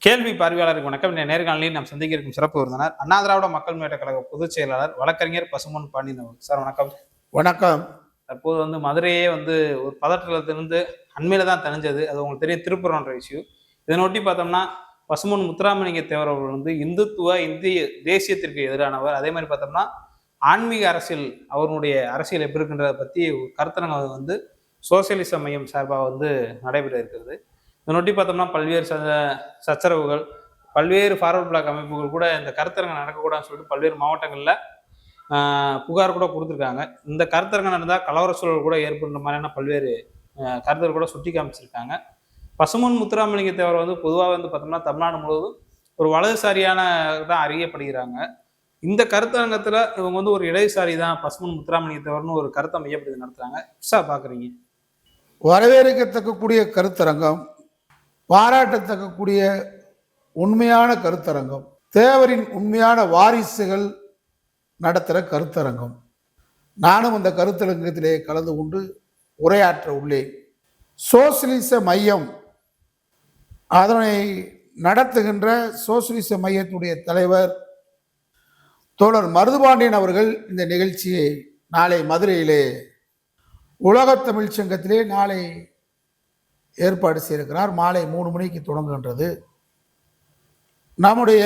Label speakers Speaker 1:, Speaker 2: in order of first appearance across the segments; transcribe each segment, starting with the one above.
Speaker 1: கேள்வி பார்வையாளருக்கு வணக்கம். இந்த நேர்காணலில் நாம் சந்திக்க இருக்கும் சிறப்பு விருந்தினர் அண்ணா திராவிட மக்கள் முன்னேற்ற கழக பொதுச் செயலாளர் வழக்கறிஞர் பசும்பொன் பாண்டியன் அவர்கள். சார் வணக்கம்.
Speaker 2: வணக்கம்.
Speaker 1: தற்போது மதுரையே ஒரு பதற்றத்திலிருந்து அண்மையில தான் தணிஞ்சது. அது உங்களுக்கு தெரிய திருப்புறன்ற இஷ்யூ. இதனொட்டி பார்த்தோம்னா பசும்பொன் முத்துராமலிங்க தேவர் அவர்கள் இந்துத்துவ இந்திய தேசியத்திற்கு எதிரானவர். அதே மாதிரி பார்த்தோம்னா ஆன்மீக அரசியல் அவருடைய அரசியல் எப்படி இருக்கின்றதை பற்றி கருத்தரங்கம் சோசியலிச மையம் சார்பாக நடைபெற இருக்கிறது. இதனொட்டி பார்த்தோம்னா பல்வேறு சச்சரவுகள், பல்வேறு ஃபார்வர்ட் பிளாக் அமைப்புகள் கூட இந்த கருத்தரங்கம் நடக்கக்கூடாதுன்னு சொல்லிட்டு பல்வேறு மாவட்டங்களில் புகார் கூட கொடுத்துருக்காங்க. இந்த கருத்தரங்கம் நடந்தால் கலவர சூழல் கூட ஏற்படுற மாதிரியான பல்வேறு கருத்துக்கள் கூட சுட்டி காமிச்சிருக்காங்க. பசும்பொன் முத்துராமலிங்க தேவர் பொதுவாக பார்த்தோம்னா தமிழ்நாடு முழுவதும் ஒரு வலதுசாரியான தான் அறியப்படுகிறாங்க. இந்த கருத்தரங்கத்தில் இவங்க ஒரு இடதுசாரி தான் பசும்பொன் முத்துராமலிங்க தேவர்னு ஒரு கருத்தை மையப்படுத்தி நடத்துகிறாங்க. சார் பார்க்குறீங்க?
Speaker 2: வரவேற்கத்தக்கக்கூடிய கருத்தரங்கம், பாராட்டத்தக்கக்கூடிய உண்மையான கருத்தரங்கம், தேவரின் உண்மையான வாரிசுகள் நடத்துகிற கருத்தரங்கம். நானும் அந்த கருத்தரங்கத்திலே கலந்து கொண்டு உரையாற்ற உள்ளேன். சோசியலிச மையம் அதனை நடத்துகின்ற சோசியலிச மையத்துடைய தலைவர் தோழர் மருதுபாண்டியன் அவர்கள் இந்த நிகழ்ச்சியை நாளை மதுரையிலே உலகத் தமிழ் சங்கத்திலே நாளை ஏற்பாடு செய்திருக்கிறார். மாலை 3 மணிக்கு தொடங்குகின்றது. நம்முடைய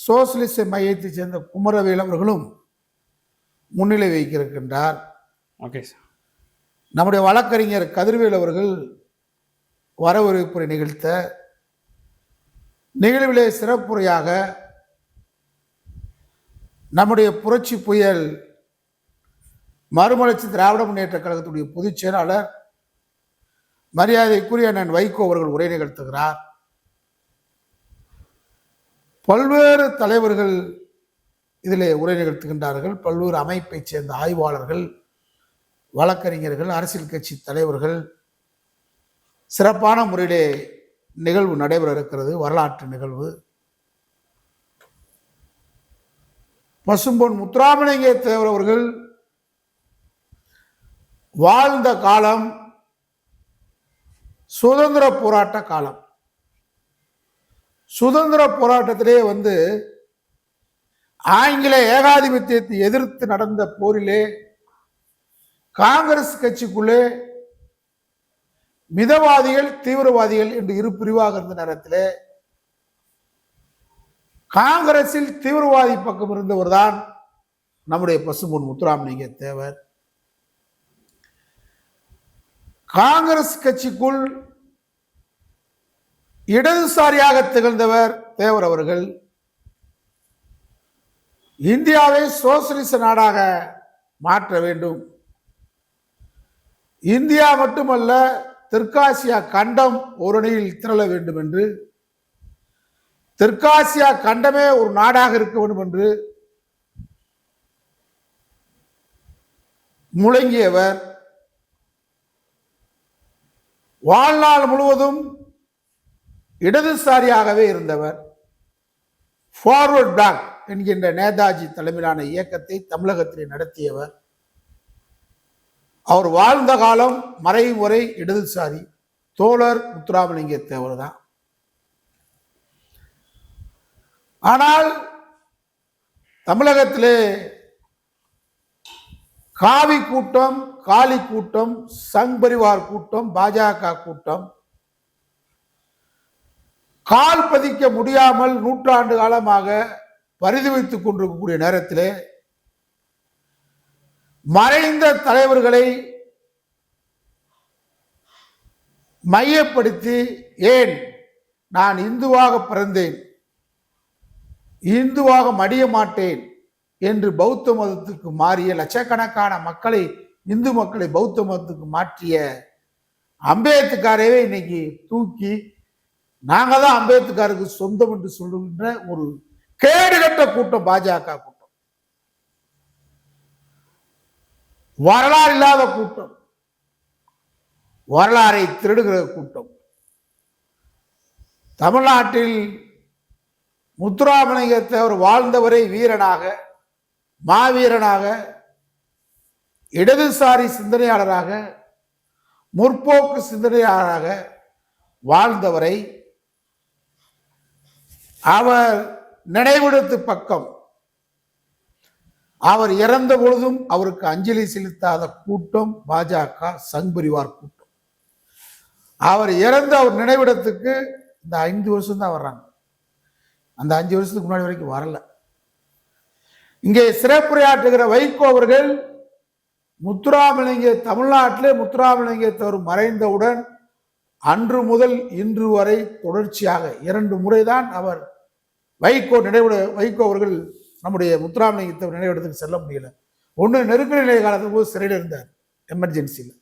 Speaker 2: சோசியலிச மையத்தை சேர்ந்த குமரவேல் அவர்களும் முன்னிலை வைக்கிருக்கின்றார்.
Speaker 1: Okay sir.
Speaker 2: நம்முடைய வழக்கறிஞர் கதிர்வேல் அவர்கள் வரவேற்புரை நிகழ்த்த நிகழ்விலே சிறப்புரையாக நம்முடைய புரட்சி புயல் மறுமலர்ச்சி திராவிட முன்னேற்ற கழகத்துடைய பொதுச் செயலாளர் மரியாதைக்குரிய அண்ணன் வைகோ அவர்கள் உரை நிகழ்த்துகிறார். பல்வேறு தலைவர்கள் இதிலே உரை நிகழ்த்துகின்றார்கள். பல்வேறு அமைப்பை சேர்ந்த ஆய்வாளர்கள், வழக்கறிஞர்கள், அரசியல் கட்சி தலைவர்கள் சிறப்பான முறையிலே நிகழ்வு நடைபெற இருக்கிறது. வரலாற்று நிகழ்வு. பசும்பொன் முத்துராமலிங்க தேவர் அவர்கள் வாழ்ந்த காலம் சுதந்திர போராட்ட காலம். சுதந்திர போராட்டத்திலே ஆங்கில ஏகாதிபத்தியத்தை எதிர்த்து நடந்த போரிலே காங்கிரஸ் கட்சிக்குள்ளே மிதவாதிகள், தீவிரவாதிகள் என்று இரு பிரிவாக இருந்த நேரத்தில் காங்கிரஸில் தீவிரவாதி பக்கம் இருந்தவர் தான் நம்முடைய பசும்பொன் முத்துராமலிங்க தேவர். காங்கிரஸ் கட்சிக்குள் இடதுசாரியாக திகழ்ந்தவர் தேவர் அவர்கள். இந்தியாவை சோசியலிச நாடாக மாற்ற வேண்டும், இந்தியா மட்டுமல்ல தெற்காசியா கண்டம் ஒரு அணியில் திரள வேண்டும் என்று, தெற்காசியா கண்டமே ஒரு நாடாக இருக்க வேண்டும் என்று முழங்கியவர். வாழ்நாள் முழுவதும் இடதுசாரியாகவே இருந்தவர். ஃபார்வர்ட் பிளாக் என்கின்ற நேதாஜி தலைமையிலான இயக்கத்தை தமிழகத்திலே நடத்தியவர். அவர் வாழ்ந்த காலம் மறையும் வரை இடதுசாரி. தோழர் முத்துராமலிங்க தேவர் தான். ஆனால் தமிழகத்திலே காவி கூட்டம், காளி கூட்டம், சங் பரிவார் கூட்டம், பாஜக கூட்டம் கால் பதிக்க முடியாமல் நூற்றாண்டு காலமாக பரிதவித்துக் கொண்டிருக்கக்கூடிய நேரத்திலே மறைந்த தலைவர்களை மையப்படுத்தி, ஏன் நான் இந்துவாக பிறந்தேன், இந்துவாக மடிய மாட்டேன் என்று பௌத்த மதத்துக்கு மாறிய லட்சக்கணக்கான மக்களை, இந்து மக்களை பௌத்த மதத்துக்கு மாற்றிய அம்பேத்கரையே இன்னைக்கு தூக்கி நாங்க தான் அம்பேத்கருக்கு சொந்தம் என்று சொல்லுகின்ற ஒரு கேடுகட்ட கூட்டம் பாஜக கூட்டம். வரலாறு இல்லாத கூட்டம், வரலாறை திருடுகிற கூட்டம். தமிழ்நாட்டில் முத்துராமலிங்க தேவர் வாழ்ந்தவரை வீரனாக, மாவீரனாக, இடதுசாரி சிந்தனையாளராக, முற்போக்கு சிந்தனையாளராக வாழ்ந்தவரை அவர் நினைவிடத்து பக்கம் அவர் இறந்த பொழுதும் அவருக்கு அஞ்சலி செலுத்தாத கூட்டம் பாஜக சங் பரிவார் கூட்டம். அவர் இறந்த அவர் நினைவிடத்துக்கு இந்த 5 வருஷம் தான் வர்றாங்க. அந்த 5 வருஷத்துக்கு முன்னாடி வரைக்கும் வரல. இங்கே சிறப்புரையாற்றுகிற வைகோ அவர்கள் முத்துராமலிங்க தமிழ்நாட்டிலே முத்துராமலிங்கத்தை அவர் மறைந்தவுடன் அன்று முதல் இன்று வரை தொடர்ச்சியாக 2 முறைதான் அவர் வைகோ அவர்கள் நம்முடைய முத்துராமலிங்கத்தை நினைவிடத்துக்கு செல்ல முடியல. ஒன்று நெருக்கடி நிலை காலத்துக்கு போது சிறையில் இருந்தார், எமர்ஜென்சியில்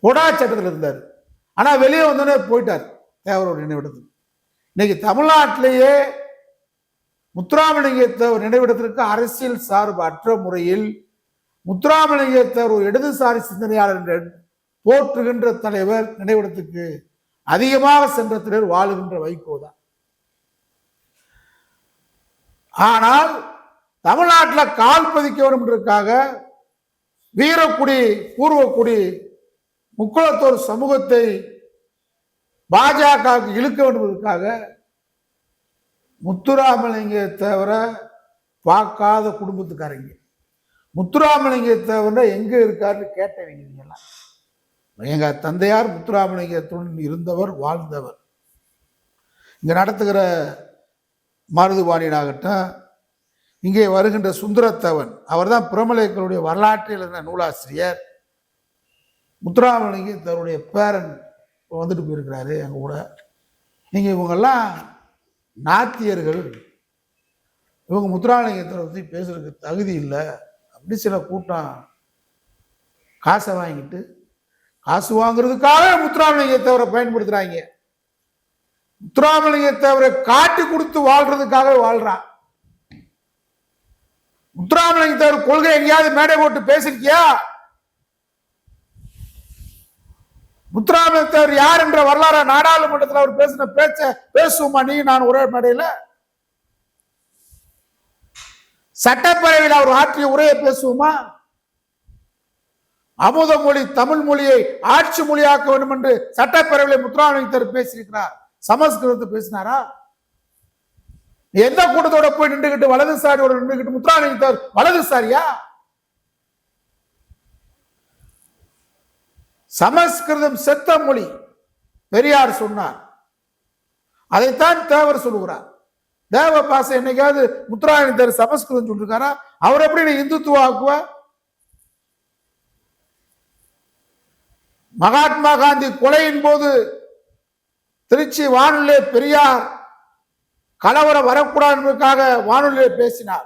Speaker 2: பொடா சட்டத்தில் இருந்தார். ஆனால் வெளியே வந்தோடனே போயிட்டார் தேவரோட நினைவிடத்துக்கு. இன்னைக்கு தமிழ்நாட்டிலேயே முத்துராமலிங்கத்தை நினைவிடத்திற்கு அரசியல் சார்பு அற்ற முறையில் முத்துராமலிங்கத்தை ஒரு இடதுசாரி சிந்தனையாளர் என்று போற்றுகின்ற தலைவர் நினைவிடத்துக்கு அதிகமாக சென்ற தலைவர் வாழுகின்ற வைகோ தான். ஆனால் தமிழ்நாட்டில் கால் பதிக்க வேண்டும் என்பதற்காக வீரக்குடி பூர்வக்குடி முக்குளத்தோர் சமூகத்தை பாஜகவுக்கு இழுக்க வேண்டும் என்பதற்காக முத்துராமலிங்க தவிர பார்க்காத குடும்பத்துக்காரங்க முத்துராமலிங்க தவிர எங்க இருக்காருன்னு கேட்டவங்க. நீங்கெல்லாம் எங்க தந்தையார் முத்துராமலிங்கத்துடன் இருந்தவர், வாழ்ந்தவர். இங்க நடத்துகிற மருதுபாண்டியனாகட்டும், இங்கே வருகின்ற சுந்தரத்தவன், அவர் தான் பிரமலேக்கருடைய வரலாற்றில் இருந்த நூலாசிரியர். முத்துராமலிங்கத்தவருடைய பேரன் வந்துட்டு போயிருக்கிறாரு எங்க கூட. நீங்க இவங்கெல்லாம் நாத்தியர்கள், இவங்க முத்துராமலிங்கத்தை பற்றி பேசுறதுக்கு தகுதி இல்லை அப்படி சில கூட்டம் காசை வாங்கிட்டு காசு வாங்குறதுக்காக முத்துராமலிங்கத்தவரை பயன்படுத்துறாங்க. முத்துராமலிங்கத்தவரை காட்டி கொடுத்து வாழ்றதுக்காக வாழ்றான். முத்துராமலிங்கத்தவர் கொள்கை எங்கேயாவது மேடை போட்டு பேசிருக்கியா? முத்துராமலிங்கத்தவர் யார் என்ற வரலாறு நாடாளுமன்றத்தில் அவர் பேசின பேச்ச பேசுவோமா நீ நான் ஒரே மேடையில? சட்டப்பேரவையில் அவர் ஆற்றிய உரையை பேசுவோமா? அமுத மொழி தமிழ் மொழியை ஆட்சி மொழியாக்க வேண்டும் என்று சட்டப்பேரவையில் முத்துராமலிங்கத்தவர் பேசியிருக்கிறார். சமஸ்கிருதத்தை பேசினாரா? எந்த கூட்டத்தோட போய் நின்றுகிட்டு வலதுசாரியோட நின்றுகிட்டு முத்துராமலிங்கத்தவர் வலதுசாரியா? சமஸ்கிருதம் செத்த மொழி பெரியார் சொன்னார். அதைத்தான் தேவர் சொல்லுகிறார். தேவ பாச என்னைக்காவது முத்துராமலிங்கத்தவர் சமஸ்கிருதம் சொல்லிருக்காரா? அவர் எப்படி இந்துத்துவ ஆக்குவ? மகாத்மா காந்தி கொலையின் போது திருச்சி வானொலியிலே பெரியார் கலவரம் வரக்கூடாது என்பதற்காக வானொலியிலே பேசினார்.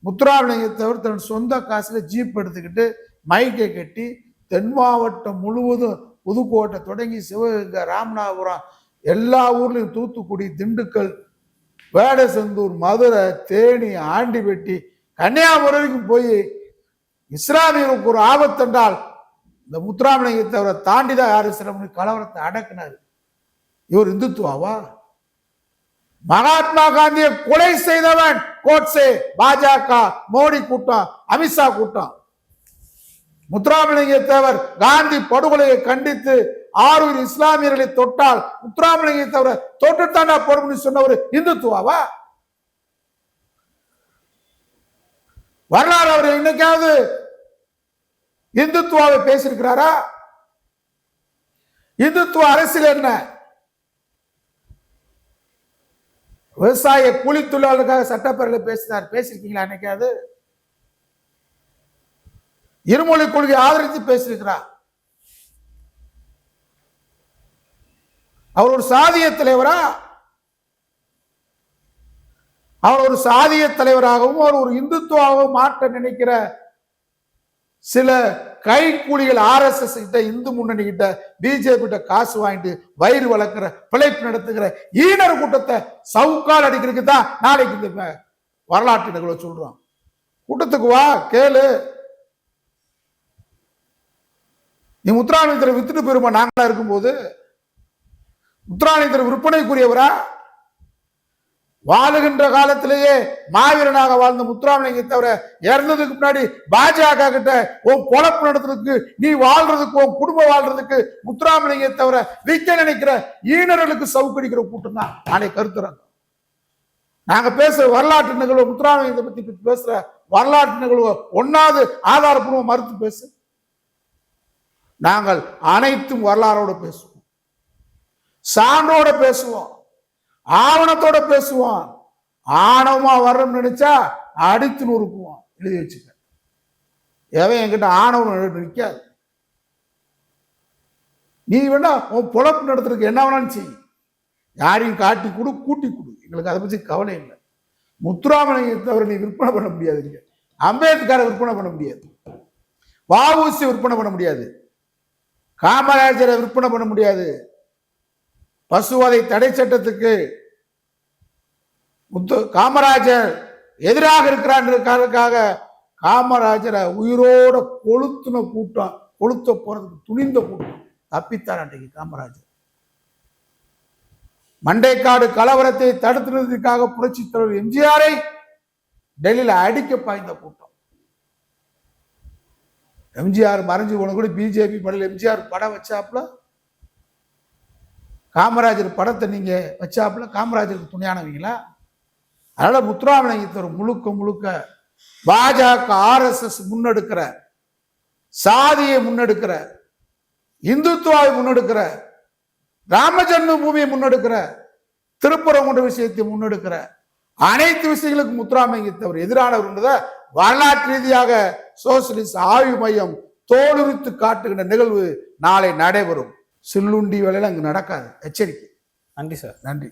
Speaker 2: முத்துராமலிங்கத்தவர் தன் சொந்த காசுல ஜீப் எடுத்துக்கிட்டு மைக்கை கட்டி தென் மாவட்டம் முழுவதும் புதுக்கோட்டை தொடங்கி சிவகங்கை, ராமநாதபுரம், எல்லா ஊர்லையும் தூத்துக்குடி, திண்டுக்கல், வேடசந்தூர், மதுரை, தேனி, ஆண்டிபெட்டி, கன்னியாகுமரி வரைக்கும் போய் இஸ்லாமியருக்கு ஒரு ஆபத்து என்றால் இந்த முத்துராமலிங்கத்தவரை தாண்டிதான் யாரு சில கலவரத்தை அடக்கினார். இவர் இந்துத்துவாவா? மகாத்மா காந்தியை கொலை செய்தவன் கோட்சே, பாஜக, மோடி கூட்டம், அமித்ஷா கூட்டம். முத்துராமலிங்கத்தவர் காந்தி படுகொலையை கண்டித்து 6 இஸ்லாமியர்களை தொட்டால் முத்துராமலிங்கத்தவரை தொட்டுத்தாண்டா பொறுப்புன்னு சொன்னவர் இந்துத்துவாவா? வரலாறு அவர் இன்னைக்காவது இந்துத்துவாவை பேசியிருக்கிறாரா? இந்துத்துவ அரசியல் என்ன? விவசாய கூலி தொழிலாளர்களுக்காக சட்டப்பேரவையில் பேசினார். பேசியிருக்கீங்களா என்னைக்காவது? இருமொழி கொள்கை ஆதரித்து பேசியிருக்கிறார். அவர் ஒரு சாதிய தலைவரா? அவர் ஒரு சாதிய தலைவராகவும் அவர் ஒரு இந்துத்துவாகவும் மாற்ற நினைக்கிற சில கைக்கூலிகள் RSS கிட்ட, இந்து முன்னணி கிட்ட, பிஜேபி கிட்ட காசு வாங்கிட்டு வயிறு வளர்க்கிற பிழைப்பு நடத்துகிற ஈனர் கூட்டத்தை சவுக்கால் அடிக்கிறதுக்கு தான் நாளைக்கு இந்த வரலாற்று நிகழ்வை சொல்றோம். கூட்டத்துக்கு வா, கேளு. நீ முத்துராமலிங்கத்தரை வித்துட்டு போயிருமா? நாங்களா இருக்கும்போது முத்துராமலிங்கத்தர் விற்பனைக்குரியவரா? வாழுகின்ற காலத்திலேயே மாவீரனாக வாழ்ந்த முத்துராமலிங்கத்தவரை இறந்ததுக்கு முன்னாடி பாஜக கிட்ட உன் பொழப்பு நடத்துறதுக்கு, நீ வாழ்றதுக்கு, உன் குடும்பம் வாழ்றதுக்கு முத்துராமலிங்கத்தவரை விற்க நினைக்கிற ஈனர்களுக்கு சவுக்கடிக்கிற கூட்டம் தான் நாளை கருத்துறாங்க. நாங்க பேசுற வரலாற்று நிகழ்வு, முத்துராமலிங்கத்தை பத்தி பேசுற வரலாற்று நிகழ்வு ஒன்னாவது ஆதாரப்பூர்வம் மறுத்து பேசு. நாங்கள் அனைத்தும் வரலாறோட பேசுவோம், சான்றோட பேசுவோம், ஆவணத்தோட பேசுவோம். ஆணவமா வர்றோம்னு நினைச்சா அடித்து நொறுக்குவோம். எழுதி வச்சுக்க. எவன் என்கிட்ட ஆணவம் நிற்காது. நீ வேணா உன் பொழப்பு நடத்துறதுக்கு என்ன வேணாலும் செய், யாரையும் காட்டி கொடு, கூட்டி கொடு, எங்களுக்கு அதை பற்றி கவலை இல்லை. முத்துராமலிங்கத்தை தவிர நீ விற்பனை பண்ண முடியாது. அம்பேத்கரை விற்பனை பண்ண முடியாது, வஉசி விற்பனை பண்ண முடியாது, காமராஜரை விற்பனை பண்ண முடியாது. பசுவதை தடை சட்டத்துக்கு காமராஜர் எதிராக இருக்கிறான்றதுக்காக காமராஜரை உயிரோட கொளுத்துன கூட்டம், கொளுத்த போறதுக்கு துணிந்த கூட்டம் தப்பித்தார் அன்றைக்கு காமராஜர். மண்டைக்காடு கலவரத்தை தடுத்து நிறுத்ததுக்காக புரட்சி தலைவர் எம்ஜிஆரை டெல்லியில அடிக்க பாய்ந்த கூட்டம். எம்ஜிஆர் மறைஞ்சு போன கூட பிஜேபி படையில் எம்ஜிஆர் படம் வச்சாப்புல, காமராஜர் படத்தை நீங்க வச்சாப்புல காமராஜருக்கு துணையானவங்களா? அதனால முத்துராமலிங்கத்தவர் முழுக்க முழுக்க பாஜக RSS முன்னெடுக்கிற, சாதியை முன்னெடுக்கிற, இந்துத்துவாவை முன்னெடுக்கிற, ராமஜன்ம பூமியை முன்னெடுக்கிற, திருப்பரங்குன்ற விஷயத்தை முன்னெடுக்கிற அனைத்து விஷயங்களுக்கு முத்துராமலிங்கத்தவர் எதிரானவர் வரலாற்று ரீதியாக சோசியலிஸ்ட் ஆய்வு மையம் தோலுரித்து காட்டுகின்ற நிகழ்வு நாளை நடைபெறும். சில்லுண்டி வேலையில் அங்கு நடக்காது. எச்சரிக்கை.
Speaker 1: நன்றி சார்.
Speaker 2: நன்றி.